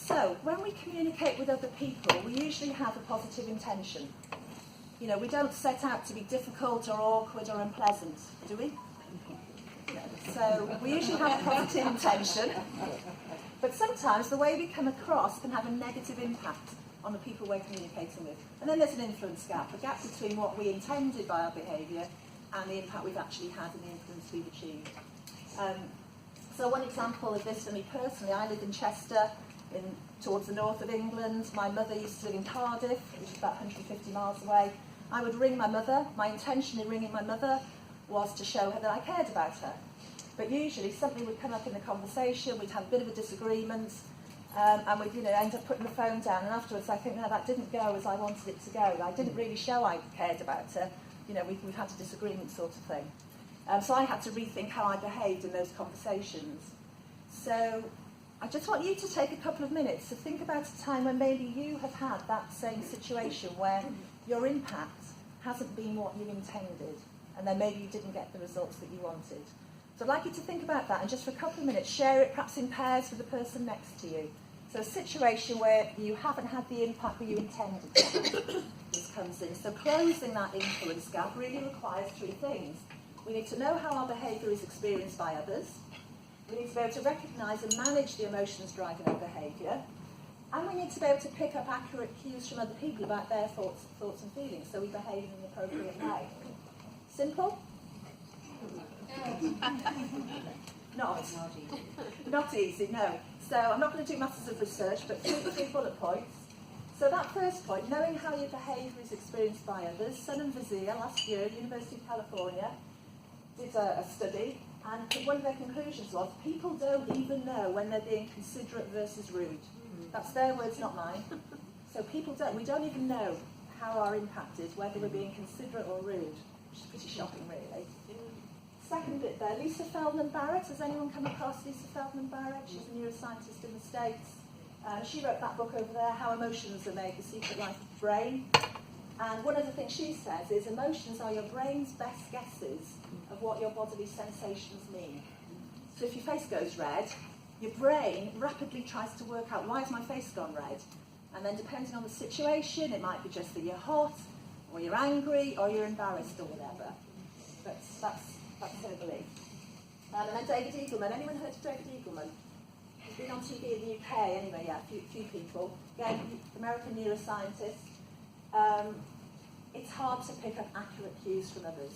So, when we communicate with other people, we usually have a positive intention. You know, we don't set out to be difficult or awkward or unpleasant, do we? No. So, we usually have a positive intention, but sometimes the way we come across can have a negative impact on the people we're communicating with. And then there's an influence gap, a gap between what we intended by our behaviour and the impact we've actually had and the influence we've achieved. So one example of this for me personally, I live in Chester, towards the north of England. My mother used to live in Cardiff, which is about 150 miles away. I would ring my mother. My intention in ringing my mother was to show her that I cared about her. But usually something would come up in the conversation, we'd have a bit of a disagreement, and we'd end up putting the phone down, and afterwards I think, no, that didn't go as I wanted it to go. I didn't really show I cared about her. We've had a disagreement sort of thing. So I had to rethink how I behaved in those conversations. So I just want you to take a couple of minutes to think about a time when maybe you have had that same situation where your impact hasn't been what you intended, and then maybe you didn't get the results that you wanted. So I'd like you to think about that, and just for a couple of minutes share it perhaps in pairs with the person next to you. So a situation where you haven't had the impact that you intended to have, this comes in. So closing that influence gap really requires three things. We need to know how our behaviour is experienced by others. We need to be able to recognise and manage the emotions driving our behaviour. And we need to be able to pick up accurate cues from other people about their thoughts and feelings, so we behave in an appropriate way. Simple? Not easy, no. So I'm not going to do masses of research, but three bullet points. So that first point, knowing how your behaviour is experienced by others. Sun and Vazir last year at the University of California did a study, and one of their conclusions was people don't even know when they're being considerate versus rude. That's their words, not mine. So we don't even know how our impact is, whether we're being considerate or rude, which is pretty shocking, really. Second bit there, Lisa Feldman Barrett. Has anyone come across Lisa Feldman Barrett? She's a neuroscientist in the States. She wrote that book over there, How Emotions Are Made, The Secret Life of the Brain. And one of the things she says is emotions are your brain's best guesses of what your bodily sensations mean. So if your face goes red, your brain rapidly tries to work out, why has my face gone red? And then depending on the situation, it might be just that you're hot, or you're angry, or you're embarrassed, or whatever. But that's her belief. And then David Eagleman. Anyone heard of David Eagleman? He's been on TV in the UK anyway, yeah, a few people. Again, American neuroscientist. It's hard to pick up accurate cues from others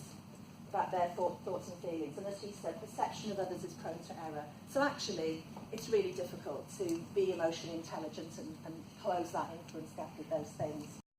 about their thoughts and feelings. And as he said, perception of others is prone to error. So actually, it's really difficult to be emotionally intelligent and close that influence gap with those things.